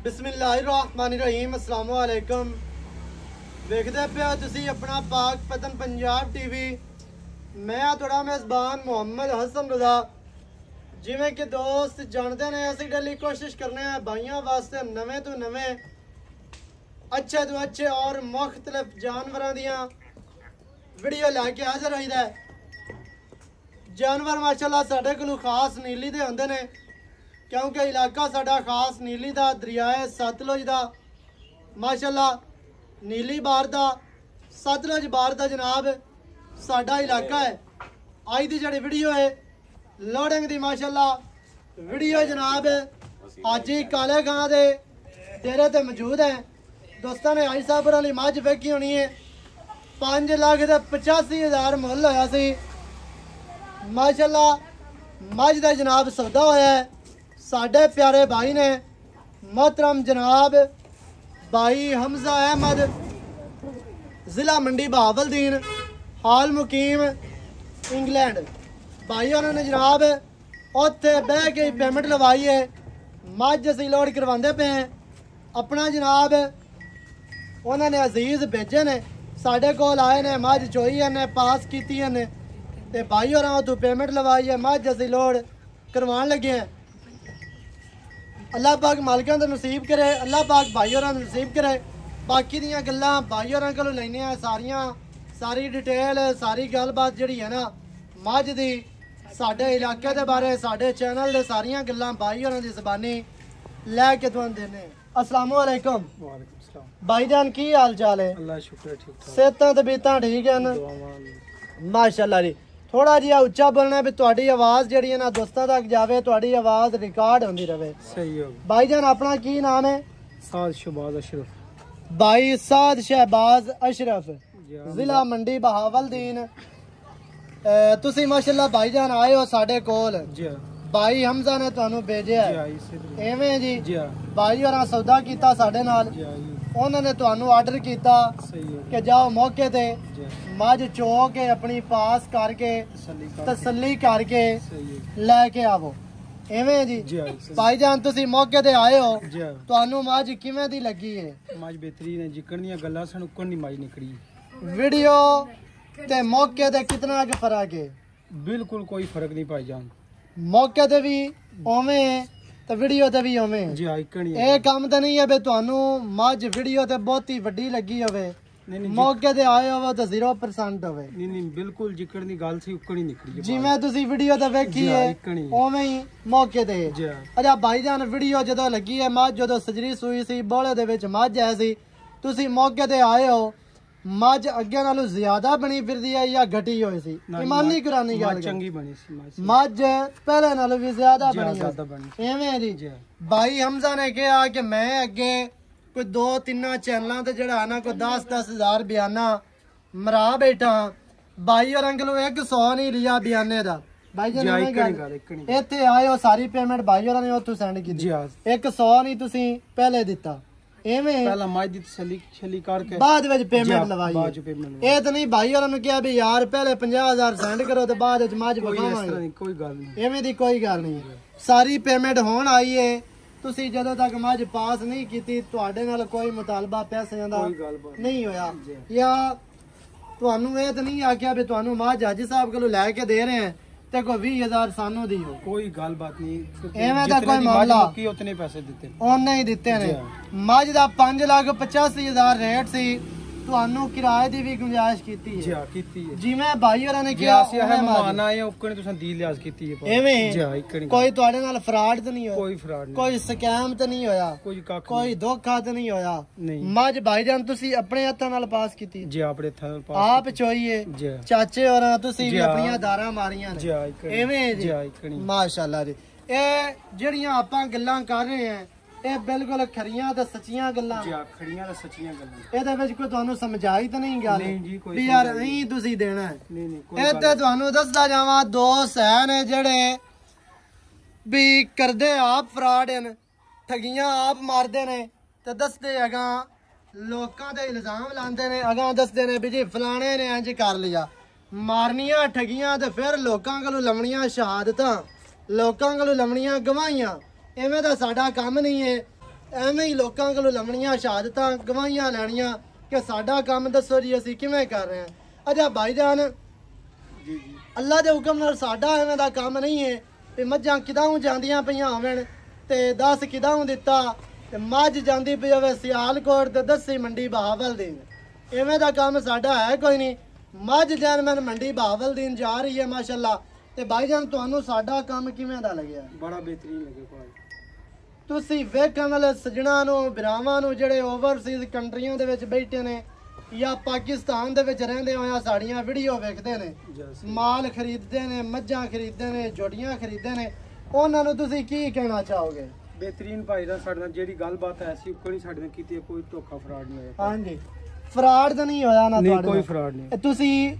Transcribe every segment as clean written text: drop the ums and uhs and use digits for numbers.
बिस्मिल्लाहिर्रहमानिर्रहीम अस्सलाम वालेकुम। देखते पे तुसी अपना पाक पतन पंजाब टीवी। मैं थोड़ा मेज़बान मोहम्मद हसन रज़ा। जिमें कि दोस्त जानते ने असी डेली कोशिश करने हैं भाइयों वास्ते नवे तो नवे अच्छे तो अच्छे और मुख्तलिफ जानवरों दियाँ वीडियो लैके हाजिर होईदा है। जानवर माशाल्लाह साढ़े कोल खास नीली दे होंदे ने क्योंकि इलाका साडा खास नीली दा दरियाए सतलुज दा माशाल्लाह नीली बार दा सतलुज बार दा जनाब साडा इलाका है। आज दी जिहड़ी वीडियो है लोडिंग दी माशाल्लाह वीडियो जनाब अज ही काले गां दे डेरे ते मौजूद है। दोस्तों ने आई साहब वाली मझ वेखी होनी है 5,85,000 मुल होया सी माशाल्लाह मझ दा जनाब सौदा होया है। साढ़े प्यारे भाई ने मोहतरम जनाब भाई हमजा अहमद ज़िला मंडी बहावलदीन हाल मुकीम इंग्लैंड भाई उन्होंने जनाब उत्थे बह के पेमेंट लवाई है। मझ असी लोड करवाते पे हैं अपना जनाब उन्होंने अजीज भेजे ने साढ़े कोल आए ने मझ चोई ने पास की ने ते भाई और तू पेमेंट लवाई है मझ असी लोड करवान लगे हैं। अल्लाह पाक मालिकां दा नसीब करे अल्लाह पाक भाई होरां दा नसीब करे। बाकी दियां गल्लां भाई होरां कोलों लैने आ सारी डिटेल सारी गलबात जिहड़ी है ना मझ दी साडे इलाके दे बारे साडे चैनल दे सारियां गल्लां भाई होरां दी ज़बानी लैके तुहानूं देने। अस्सलाम वालेकुम। वालेकुम सलाम भाईजान की हाल चाल है? अल्लाह शुक्र ठीक ठाक सेहतां तबीयतां ठीक है ना? माशाल्लाह जी। थोड़ा जिहा उच्चा बोलना भी तुहाडी आवाज़ जिहड़ी है ना दोस्तां तक जावे तुहाडी आवाज़ रिकॉर्ड होंदी रहे। सही हो भाईजान अपना की नाम है? साद शहबाज अशरफ। भाई साद शहबाज अशरफ जिला मंडी बहावलदीन। तुसी माशाल्लाह भाईजान आए हो साडे कोल जी भाई हमजा ने तुहानू भेजिया एवें जी भाई होरां सौदा कीता साडे नाल उन्होंने तुहानू ऑर्डर किया कि जाओ मौके ते मझ चो के अपनी पास करके तसल्ली करके लैके आवो एवें जी। भाईजान तुसी मौके ते आए हो तुहानू मझ किवें दी लगी है? मझ बेहतरीन है जिकन दियां गल्लां सन उकन दी मझ निकली वीडियो ते मौके ते कितना के फर्क है? बिल्कुल कोई फर्क नहीं भाईजान। मौके ते भी ओवें ते वीडियो ते भी ओवें जी इकन ही ये काम तो नहीं है बे तुहानू मझ वीडियो ते बहुत ही वड्डी लगी होवे मौके ते आए हो तो 0% होवे। नहीं बिल्कुल जिकन दी गल सी उकन ही निकली जिवें तुसी वीडियो ते वेखी है ओवें ही मौके ते। अच्छा भाईजान वीडियो जदों लगी है मझ जदों सजरी सूई सी बोले दे विच मझ है सी तुसी मौके ते आए हो मझ अगे नालों ज्यादा बनी फिरदी है या घटी होई सी? ईमानी कुरानी गल चंगी बनी सी मझ पहले नालों भी ज्यादा बनी एवें जी। भाई हमजा ने कहा कि मैं अगे कोई 2-3 चैनलों ते जेड़ा है ना कोई 10-10 हज़ार बयाना मरा बैठा भाई और अंकल 100 नहीं लिया बयाने दा। भाई जी इत्थे आए हो सारी पेमेंट भाई और ने उत्थों सेंड की 100 नहीं तुसी पहले दिता एवें पहला मझ दी तसल्ली करके बाद विच पेमेंट लवाई ए तो नहीं भाई और कहा भी यार पहले 50,000 सेंड करो तो बाद विच मझ बखावांगे कोई गल नहीं एवें दी कोई गल नहीं सारी पेमेंट होण आई है। तुसी जदों तक मझ पास नहीं कीती तुहाडे नाल कोई मुतालबा पैसिਆਂ दा नहीं होया या तुहानू ये तो नहीं आख्या भी तुहानू मझ हाजी साहब कोलों लैके दे रहे हैं ते कोई 20,000 सानू दियो कोई गल बात नहीं एवें दा कोई मामला की उतने पैसे दिते ओने ही दिते ने। मझ दा 5,85,000 रेट सी तुहानू किराए दी भी गुंजाइश कीती है जिवें भाई होरां ने किया सी मेहमान आए उकने तुसां दी लिहाज कीती है एवें कोई तुहाडे नाल फ्रॉड तो नहीं होया कोई फ्रॉड नहीं कोई स्कैम तो नहीं होया कोई धोखा तो नहीं होया मझ भाईजान तुसी अपने हत्थां नाल पास कीती जी अपने हत्थां नाल पास आप चोईए चाचे होरां तुसी भी अपनी दारां मारियां ने एवें जी माशाअल्लाह जी। ए जेड़ियां आपां गल्लां कर रहे हैं ਇਹ ਬਿਲਕੁਲ ਖਰੀਆਂ ਤੇ ਸੱਚੀਆਂ ਗੱਲਾਂ ਖਰੀਆਂ ਤੇ ਸੱਚੀਆਂ ਗੱਲਾਂ ਇਹਦੇ ਵਿੱਚ ਕੋਈ ਤੁਹਾਨੂੰ ਸਮਝਾਈ ਤਾਂ ਨਹੀਂ ਗੱਲ ਵੀ ਯਾਰ ਨਹੀਂ ਤੁਸੀਂ ਦੇਣਾ ਨਹੀਂ ਇਹ ਤੇ ਤੁਹਾਨੂੰ ਦੱਸਦਾ ਜਾਵਾਂ ਦੋਸਤ ਹੈ ਨੇ ਜਿਹੜੇ ਵੀ ਕਰਦੇ ਆਪ ਫਰਾਡ ਹਨ ਠਗੀਆਂ ਆਪ ਮਾਰਦੇ ਨੇ ਤੇ ਦੱਸਦੇ ਹੈਗਾ ਲੋਕਾਂ ਤੇ ਇਲਜ਼ਾਮ ਲਾਉਂਦੇ ਨੇ ਅਗਾਂ ਦੱਸਦੇ ਨੇ ਵੀ ਜੀ ਫਲਾਣੇ ਨੇ ਇੰਜ ਕਰ ਲਿਆ ਮਾਰਨੀਆਂ ਠਗੀਆਂ ਤੇ ਫਿਰ ਲੋਕਾਂ ਕੋਲੋਂ ਲਵਣੀਆਂ ਸ਼ਹਾਦਤਾਂ ਲੋਕਾਂ ਕੋਲੋਂ ਲਵਣੀਆਂ ਗਵਾਹੀਆਂ इवें दा साडा काम नहीं है। ਐਵੇਂ ਹੀ ਲੋਕਾਂ ਕੋਲੋਂ ਲੰਮਣੀਆਂ ਸ਼ਹਾਦਤਾਂ ਗਵਾਹੀਆਂ ਲੈਣੀਆਂ ਕਿ ਸਾਡਾ ਕੰਮ ਦੱਸੋ ਜੀ ਅਸੀਂ ਕਿਵੇਂ ਕਰ ਰਹੇ ਹਾਂ। ਅਜਾ ਭਾਈਜਾਨ ਜੀ ਜੀ ਅੱਲਾ ਦੇ ਹੁਕਮ ਨਾਲ ਸਾਡਾ ਐਵੇਂ ਦਾ ਕੰਮ ਨਹੀਂ ਹੈ ਵੀ ਮੱਝਾਂ ਕਿਦਾਂ ਜਾਂਦੀਆਂ ਪਈਆਂ ਹੋਵਣ ਤੇ 10 ਕਿਦਾਂ ਦਿੱਤਾ ਤੇ ਮੱਝ ਜਾਂਦੀ ਪਈ ਹੋਵੇ ਸਿਆਲਕੋਟ ਤੇ 10 ਮੰਡੀ ਬਹਾਵਲਦੀਨ। ਐਵੇਂ ਦਾ ਕੰਮ ਸਾਡਾ ਹੈ ਕੋਈ ਨਹੀਂ। ਮੱਝ ਜਨਮਨ ਮੰਡੀ ਬਹਾਵਲਦੀਨ ਜਾ ਰਹੀ ਹੈ ਮਾਸ਼ਾਅੱਲਾ। ਤੇ ਭਾਈਜਾਨ ਤੁਹਾਨੂੰ ਸਾਡਾ ਕੰਮ ਕਿਵੇਂ ਦਾ ਲੱਗਿਆ? ਬੜਾ ਬਿਹਤਰੀਨ ਲੱਗੇ ਭਾਈ। ਤੁਸੀਂ ਵੇਖਣ ਵਾਲੇ ਸੱਜਣਾ ਨੂੰ ਭਰਾਵਾਂ ਨੂੰ ਜਿਹੜੇ ਓਵਰਸੀਜ਼ ਕੰਟਰੀਆਂ ਦੇ ਵਿੱਚ ਬੈਠੇ ਨੇ ਜਾਂ ਪਾਕਿਸਤਾਨ ਦੇ ਵਿੱਚ ਰਹਿੰਦੇ ਹੋਇਆ ਸਾਡੀਆਂ ਵੀਡੀਓ ਵੇਖਦੇ ਨੇ, ਮਾਲ ਖਰੀਦਦੇ ਨੇ, ਮੱਝਾਂ ਖਰੀਦਦੇ ਨੇ, ਜੋੜੀਆਂ ਖਰੀਦਦੇ ਨੇ, ਉਹਨਾਂ ਨੂੰ ਤੁਸੀਂ ਕੀ ਕਹਿਣਾ ਚਾਹੋਗੇ? ਬਿਹਤਰੀਨ ਭਾਈ ਦਾ ਸਾਡੇ ਨਾਲ ਜਿਹੜੀ ਗੱਲਬਾਤ ਐਸੀ ਕੋਈ ਸਾਡੇ ਨਾਲ ਕੀਤੀ, ਕੋਈ ਧੋਖਾ ਫਰਾਡ ਨਹੀਂ ਹੋਇਆ। ਹਾਂਜੀ, ਫਰਾਡ ਤਾਂ ਨਹੀਂ ਹੋਇਆ ਨਾ ਤੁਹਾਡੇ ਨਾਲ? ਕੋਈ ਫਰਾਡ ਨਹੀਂ। ਤੁਸੀਂ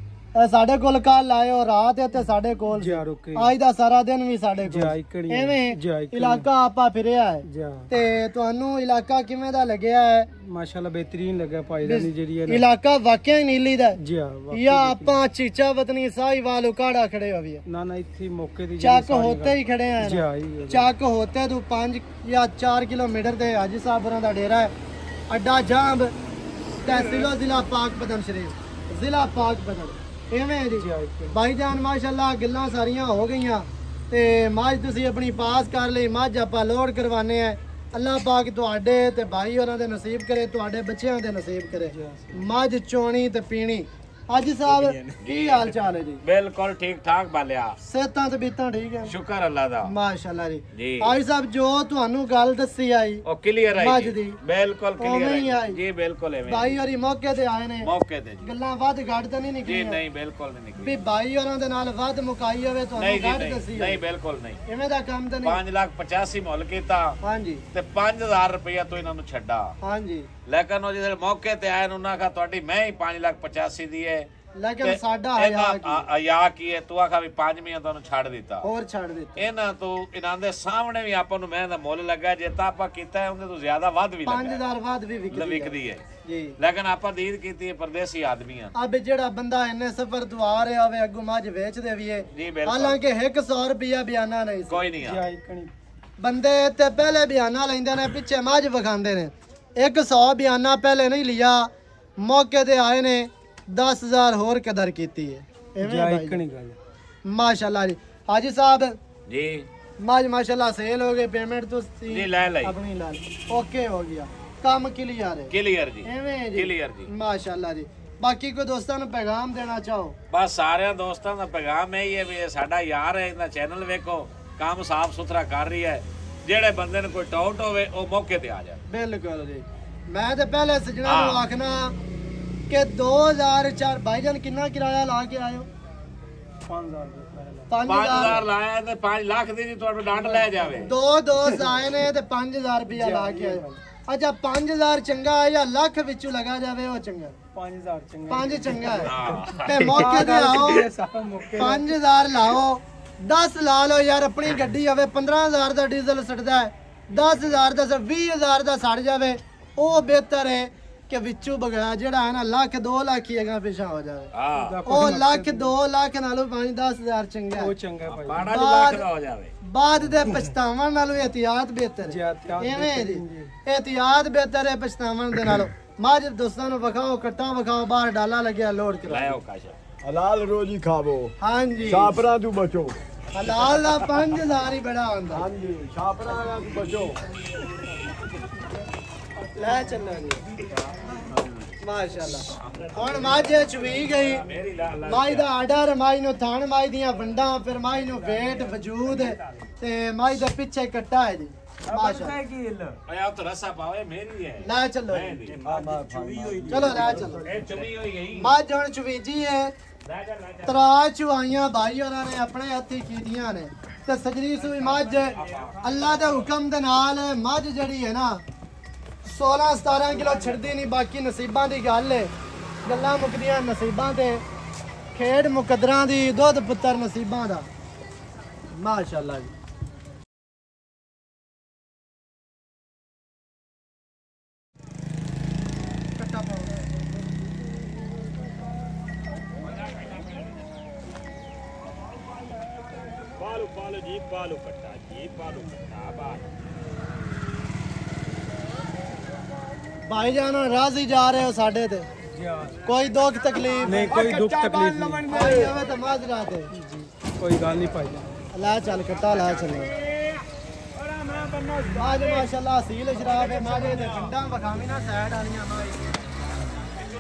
ਸਾਡੇ ਕੋਲ ਕੱਲ ਆਏ ਹੋ ਰਾਤ ਤੇ ਸਾਡੇ ਕੋਲ ਅੱਜ ਦਾ ਸਾਰਾ ਦਿਨ ਵੀ ਸਾਡੇ ਕੋਲ ਐਵੇਂ ਇਲਾਕਾ ਆਪਾ ਫਿਰਿਆ ਹੈ ਤੇ ਤੁਹਾਨੂੰ ਇਲਾਕਾ ਕਿਵੇਂ ਦਾ ਲੱਗਿਆ ਹੈ? ਮਾਸ਼ਾਅੱਲਾ ਬਿਹਤਰੀਨ ਲੱਗਾ ਭਾਈ ਦਾ ਜਿਹੜੀ ਹੈ ਇਲਾਕਾ ਵਾਕਿਆ ਹੀ ਨੀਲੀ ਦਾ ਜੀ ਹਾਂ। ਜਾਂ ਆਪਾਂ ਚੀਚਾ ਵਤਨੀ ਸਾਹੀਵਾਲ ਉਕਾੜਾ ਖੜੇ ਹੋ ਵੀ ਨਾ ਨਾ ਇੱਥੇ ਮੌਕੇ ਦੀ ਚੱਕ ਹੋਤੇ ਹੀ ਖੜੇ ਆ ਜੀ ਹਾਂ। ਚੱਕ ਹੋਤੇ ਤੋਂ 5 ਜਾਂ 4 ਕਿਲੋਮੀਟਰ ਤੇ ਹਾਜੀ ਸਾਹਿਬਾਂ ਦਾ ਡੇਰਾ ਹੈ। ਅੱਡਾ ਜਾਂਬ ਤਹਿਸੀਲ ਜ਼ਿਲ੍ਹਾ ਪਾਕਪਤਨ ਸ਼ਰੀਫ, ਜ਼ਿਲ੍ਹਾ ਪਾਕਪਤਨ ਐਵੇਂ ਜੀ ਭਾਈਜਾਨ। ਮਾਸ਼ਾਅੱਲਾ ਗੱਲਾਂ ਸਾਰੀਆਂ ਹੋ ਗਈਆਂ ਤੇ ਮੱਝ ਤੁਸੀਂ ਆਪਣੀ ਪਾਸ ਕਰ ਲਈ। ਮੱਝ ਆਪਾਂ ਲੋਡ ਕਰਵਾਨੇ ਆ। ਅੱਲਾਹ ਪਾਕ ਤੁਹਾਡੇ ਤੇ ਭਾਈ ਉਹਨਾਂ ਦੇ ਨਸੀਬ ਕਰੇ, ਤੁਹਾਡੇ ਬੱਚਿਆਂ ਦੇ ਨਸੀਬ ਕਰੇ ਮੱਝ ਚੋਣੀ ਤੇ ਪੀਣੀ। हाजी साहब की हाल चाल है जी? बिल्कुल ठीक ठाक बालिया। सेहतां ते बीतां ठीक है? शुक्र अल्लाह दा माशाअल्लाह जी। जी हाजी साहब जो ਤੁਹਾਨੂੰ ਗੱਲ ਦੱਸੀ ਆਈ ਉਹ ਕਲੀਅਰ ਆਈ ਮੱਝ ਦੀ ਬਿਲकुल ਕਲੀਅਰ ਆਈ ਜੀ ਬਿਲकुल ਐਵੇਂ ਭਾਈ ਹੋਰੀ ਮੌਕੇ ਤੇ ਆਏ ਨੇ ਮੌਕੇ ਤੇ ਜੀ ਗੱਲਾਂ ਵੱਧ ਘੱਟ ਤਾਂ ਨਹੀਂ ਨਿਕਲੀਆਂ? ਜੀ ਨਹੀਂ ਬਿਲकुल ਨਹੀਂ ਨਿਕਲੀ ਵੀ ਭਾਈ ਹੋਰਾਂ ਦੇ ਨਾਲ ਵੱਧ ਮੁਕਾਈ ਹੋਵੇ ਤੁਹਾਨੂੰ ਘੱਟ ਦੱਸੀ? ਨਹੀਂ ਬਿਲकुल ਨਹੀਂ ਐਵੇਂ ਦਾ ਕੰਮ ਤਾਂ ਨਹੀਂ। 5,85,000 ਮੁੱਲ ਕੀਤਾ ਹਾਂਜੀ ਤੇ 5,000 ਰੁਪਇਆ ਤੋਂ ਇਹਨਾਂ ਨੂੰ ਛੱਡਾ। ਹਾਂਜੀ ਲੇਕਿਨ ਉਹ ਜਿਹੜੇ ਮੌਕੇ ਤੇ ਆਏ ਉਹਨਾਂ ਕਹਾ ਤੁਹਾਡੀ ਮੈਂ ਹੀ 5,85,000 ਦੀ ਹੈ ਲੇਕਿਨ ਸਾਡਾ ਆਇਆ ਕੀ ਹੈ ਤੂੰ ਆਖਾ ਵੀ 5ਵੀਆਂ ਤੁਹਾਨੂੰ ਛੱਡ ਦਿੱਤਾ ਹੋਰ ਛੱਡ ਦਿੱਤਾ ਇਹਨਾਂ ਤੋਂ ਇਹਨਾਂ ਦੇ ਸਾਹਮਣੇ ਵੀ ਆਪਾਂ ਨੂੰ ਮੈਂ ਦਾ ਮੁੱਲ ਲੱਗਾ ਜੇ ਤਾਂ ਆਪਾਂ ਕੀਤਾ ਉਹਦੇ ਤੋਂ ਜ਼ਿਆਦਾ ਵੱਧ ਵੀ ਲੱਗਾ 5,000 ਵੱਧ ਵੀ ਵਿਕਦੀ ਹੈ ਜੀ। ਲੇਕਿਨ ਆਪਾਂ ਦੀਦ ਕੀਤੀ ਹੈ ਪਰਦੇਸੀ ਆਦਮੀਆਂ ਅਬ ਜਿਹੜਾ ਬੰਦਾ ਇੰਨੇ ਸਫਰ ਤੋਂ ਆ ਰਿਹਾ ਹੋਵੇ ਅੱਗੋਂ ਮੱਝ ਵੇਚਦੇ ਵੀ ਹੈ ਹਾਲਾਂਕਿ 100 ਰੁਪਿਆ ਬਿਆਨਾ ਨਹੀਂ ਕੋਈ ਨਹੀਂ ਬੰਦੇ ਤੇ ਪਹਿਲੇ ਬਿਆਨਾ ਲੈਂਦੇ ਨੇ ਪਿੱਛੇ ਮੱਝ ਵਿਖਾਉਂਦੇ ਨੇ 100 ਬਿਆਨਾ ਪਹਿਲੇ ਨਹੀਂ ਲਿਆ ਮੌਕੇ ਤੇ ਆਏ ਨੇ 10,000 ਹੋਰ ਕਦਰ ਕੀਤੀ ਹੈ ਮਾਸ਼ਾਅੱਲਾ ਜੀ। ਹਾਜੀ ਸਾਹਿਬ जी मज माशाल्लाह सेल हो गए पेमेंट तो जी ले लाई अपनी ला ओके हो गया काम क्लियर है क्लियर जी एवें जी क्लियर जी माशाल्लाह जी। बाकी कोई दोस्तों ਨੂੰ ਪੈਗਾਮ ਦੇਣਾ ਚਾਹੋ? ਬਸ ਸਾਰਿਆਂ ਦੋਸਤਾਂ ਦਾ ਪੈਗਾਮ ਇਹ ਹੀ ਹੈ ਵੀ ਇਹ ਸਾਡਾ ਯਾਰ ਹੈ ਇਹਦਾ ਚੈਨਲ ਵੇਖੋ ਕੰਮ ਸਾਫ ਸੁਥਰਾ ਕਰ ਰਹੀ ਹੈ ਜਿਹੜੇ ਬੰਦੇ ਨੂੰ ਕੋਈ ਟਾਊਟ ਹੋਵੇ ਉਹ ਮੌਕੇ ਤੇ ਆ ਜਾ। ਬਿਲਕੁਲ ਜੀ। ਮੈਂ ਤੇ ਪਹਿਲੇ ਸਜਣਾ ਨੂੰ ਆਖਣਾ ਕਿ 2004 ਭਾਈਜਾਨ ਕਿੰਨਾ ਕਿਰਾਇਆ ਲਾ ਕੇ ਆਇਓ? 5,000 ਲਾਇਆ ਤੇ 5 ਲੱਖ ਦੀ ਜੀ ਤੁਹਾਡਾ ਡੰਡ ਲੈ ਜਾਵੇ। ਦੋ ਦੋਸਤ ਆਏ ਨੇ ਤੇ 5,000 ਰੁਪਇਆ ਲਾ ਕੇ ਆਏ। ਅੱਛਾ 5,000 ਚੰਗਾ ਹੈ ਜਾਂ ਲੱਖ ਵਿੱਚੋਂ ਲਗਾ ਜਾਵੇ ਉਹ ਚੰਗਾ? 5,000 ਚੰਗਾ। 5 ਚੰਗਾ ਹੈ ਤੇ ਮੌਕੇ ਤੇ ਆਓ 5,000 ਲਾਓ 10 ਲਾ ਲਓ ਯਾਰ ਆਪਣੀ ਗੱਡੀ ਹੋਵੇ 15,000 ਦਾ ਡੀਜ਼ਲ ਸੜਦਾ ਹੈ 10,000 ਦਾ 20,000 ਦਾ ਸੜ ਜਾਵੇ ਉਹ ਬਿਹਤਰ ਹੈ ਕਿ ਵਿੱਚੋਂ ਬਗੜਾ ਜਿਹੜਾ ਹੈ ਨਾ ਲੱਖ 2 ਲੱਖ ਹੀ ਅਗਾ ਪਿਛਾ ਹੋ ਜਾਵੇ। ਉਹ ਲੱਖ 2 ਲੱਖ ਨਾਲੋਂ 5-10,000 ਚੰਗਾ ਉਹ ਚੰਗਾ ਭਾਈ ਬਾੜਾ ਲੱਖ ਦਾ ਹੋ ਜਾਵੇ ਬਾਅਦ ਦੇ ਪਛਤਾਵਣ ਨਾਲੋਂ ਇhtiyat ਬਿਹਤਰ ਹੈ। ਐਵੇਂ ਜੀ ਇhtiyat ਬਿਹਤਰ ਹੈ ਪਛਤਾਵਣ ਦੇ ਨਾਲੋਂ। ਮਾਜ ਦੋਸਤਾਂ ਨੂੰ ਵਿਖਾਓ ਕੱਟਾ ਵਿਖਾਓ ਬਾਹਰ ਡਾਲਾ ਲੱਗਿਆ ਲੋਡ ਕਰਾਓ ਲਾਓ ਕਾਸ਼ਾ ਹਲਾਲ ਰੋਜੀ ਖਾਵੋ ਹਾਂਜੀ ਛਾਪਰਾਂ ਤੋਂ ਬਚੋ। ਹਲਾਲ ਦਾ 5,000 ਹੀ ਬੜਾ ਹੁੰਦਾ ਹਾਂਜੀ ਛਾਪਰਾਂ ਤੋਂ ਬਚੋ। ਲੈ ਚੱਲੋ ਜੀ ਮਾਸ਼ਾਅੱਲਾ। ਹੁਣ ਮਾਝ ਚੁਈ ਗਈ ਮਾਈ ਦਾ ਆਰਡਰ ਮਾਈ ਨੂੰ ਥਾਣ ਮਾਈ ਦੀਆਂ ਵੰਡਾਂ ਫਿਰ ਮਾਈ ਨੂੰ ਵੇਟ ਵਜੂਦ ਤੇ ਮਾਈ ਦੇ ਪਿੱਛੇ ਕੱਟਾ ਹੈ ਜੀ ਮਾਸ਼ਾਅੱਲਾ। ਆਇਆ ਤਾਂ ਰਸਾ ਪਾਵੇ ਮੇਰੀ ਹੈ ਲੈ ਚੱਲੋ ਚਲੋ ਲੈ ਚੱਲੋ ਇਹ ਚੁਣੀ ਹੋਈ ਗਈ ਮਾਝ ਹੁਣ ਚੁਵੀਜੀ ਹੈ ਤਰਾ ਚੁਆਈਆਂ ਭਾਈ ਉਹਨਾਂ ਨੇ ਆਪਣੇ ਹੱਥੀ ਕੀਤੀਆਂ ਨੇ ਤੇ ਸਜਰੀ ਸੂਈ ਮੱਝ ਅੱਲਾ ਦੇ ਹੁਕਮ ਦੇ ਨਾਲ ਮੱਝ ਜਿਹੜੀ ਹੈ ਨਾ 16-17 ਕਿਲੋ ਛੱਡਦੀ ਨਹੀਂ ਬਾਕੀ ਨਸੀਬਾਂ ਦੀ ਗੱਲ ਹੈ ਗੱਲਾਂ ਮੁੱਕਦੀਆਂ ਨਸੀਬਾਂ ਤੇ ਖੇਡ ਮੁਕੱਦਰਾਂ ਦੀ ਦੁੱਧ ਪੁੱਤਰ ਨਸੀਬਾਂ ਦਾ ਮਾਸ਼ਾਅੱਲਾ ਜੀ। पालू पालू जी पालू कट्टा बात भाईजान राजी जा रहे हो साडे ते जी हाँ कोई दुख तकलीफ नहीं कोई दुख तकलीफ नहीं आवे तो माजरात है कोई गल नहीं पाई ला चल कट्टा ला चले आज माशाल्लाह सील शराब है माजे ते ठंडा बखामी ना साइड आलियां माई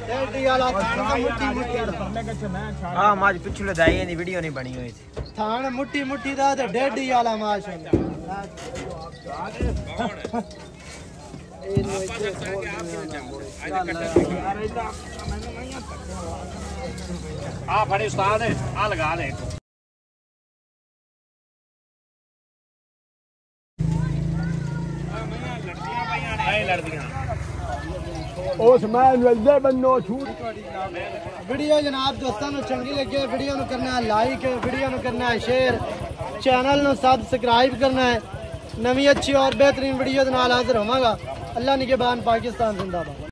डेढ़ी वाला थान मुट्ठी मुट्ठी हां माज पिछले दाई दी वीडियो नहीं बनी हुई थी थान मुट्ठी मुट्ठी दा ते डेढ़ी वाला माशाल्लाह आ फड़ी उस्ताद आ लगा ले लड़दियां ਉਸ ਮੈਂ ਵੇਲੇ ਬੰਨੋ ਛੂਟ वीडियो जनाब दोस्तों ਨੂੰ ਚੰਗੀ ਲੱਗੇ ਵੀਡੀਓ ਨੂੰ ਕਰਨਾ ਹੈ ਲਾਈਕ ਵੀਡੀਓ ਨੂੰ ਕਰਨਾ ਹੈ ਸ਼ੇਅਰ ਚੈਨਲ ਨੂੰ ਸਬਸਕ੍ਰਾਈਬ ਕਰਨਾ ਹੈ ਨਵੀਂ ਅੱਛੀ और बेहतरीन वीडियो ਦੇ ਨਾਲ ਹਾਜ਼ਰ ਹੋਵਾਂਗਾ ਅੱਲਾ ਨਿਗਹਿਬਾਨ ਪਾਕਿस्तान जिंदाबाद